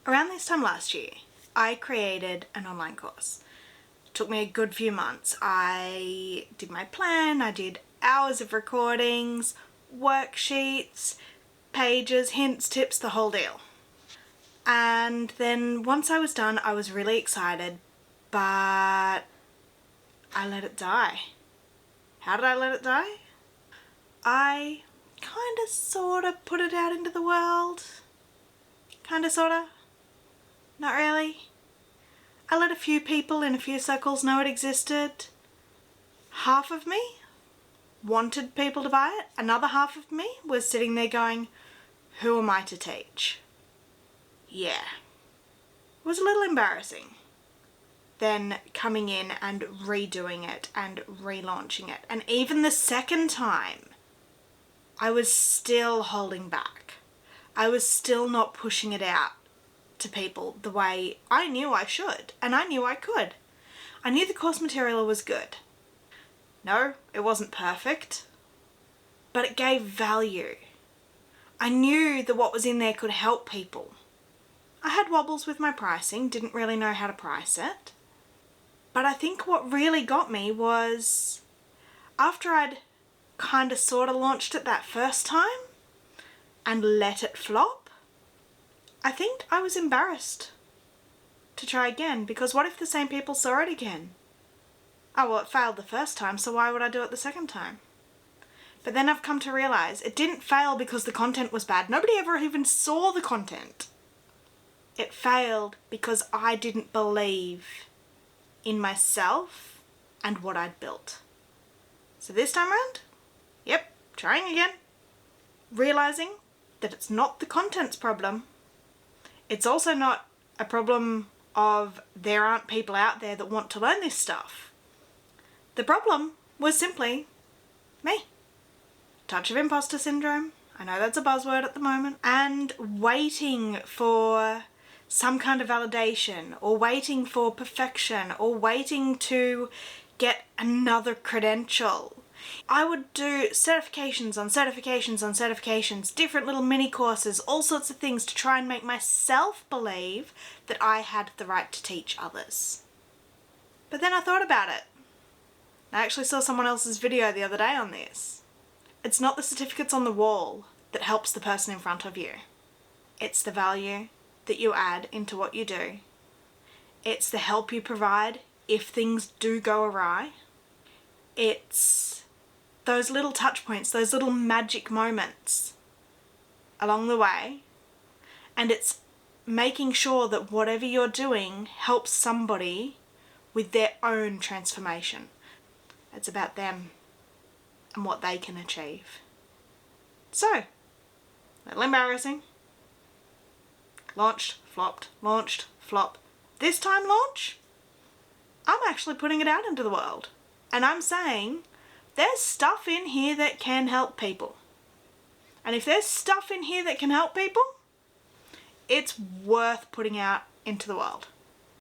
Around this time last year, I created an online course. It took me a good few months. I did my plan, I did hours of recordings, worksheets, pages, hints, tips, the whole deal. And then once I was done, I was really excited, but I let it die. How did I let it die? I kinda sorta put it out into the world. Kinda sorta. Not really. I let a few people in a few circles know it existed. Half of me wanted people to buy it. Another half of me was sitting there going, who am I to teach? Yeah. It was a little embarrassing. Then coming in and redoing it and relaunching it. And even the second time, I was still holding back. I was still not pushing it out to people the way I knew I should, and I knew I could. I knew the course material was good. No, it wasn't perfect, but it gave value. I knew that what was in there could help people. I had wobbles with my pricing, didn't really know how to price it. But I think what really got me was after I'd kinda sorta launched it that first time and let it flop, I think I was embarrassed to try again, because what if the same people saw it again? Oh, well, it failed the first time, so why would I do it the second time? But then I've come to realize it didn't fail because the content was bad. Nobody ever even saw the content. It failed because I didn't believe in myself and what I'd built. So this time around, yep, trying again. Realizing that it's not the content's problem. It's also not a problem of there aren't people out there that want to learn this stuff. The problem was simply me. Touch of imposter syndrome. I know that's a buzzword at the moment. And waiting for some kind of validation, or waiting for perfection, or waiting to get another credential. I would do certifications on certifications on certifications, different little mini courses, all sorts of things to try and make myself believe that I had the right to teach others. But then I thought about it. I actually saw someone else's video the other day on this. It's not the certificates on the wall that helps the person in front of you. It's the value that you add into what you do. It's the help you provide if things do go awry. It's those little touch points, those little magic moments along the way. And it's making sure that whatever you're doing helps somebody with their own transformation. It's about them and what they can achieve. So, a little embarrassing. Launched, flopped, launched, flop. This time launch, I'm actually putting it out into the world. And I'm saying there's stuff in here that can help people. And if there's stuff in here that can help people, it's worth putting out into the world.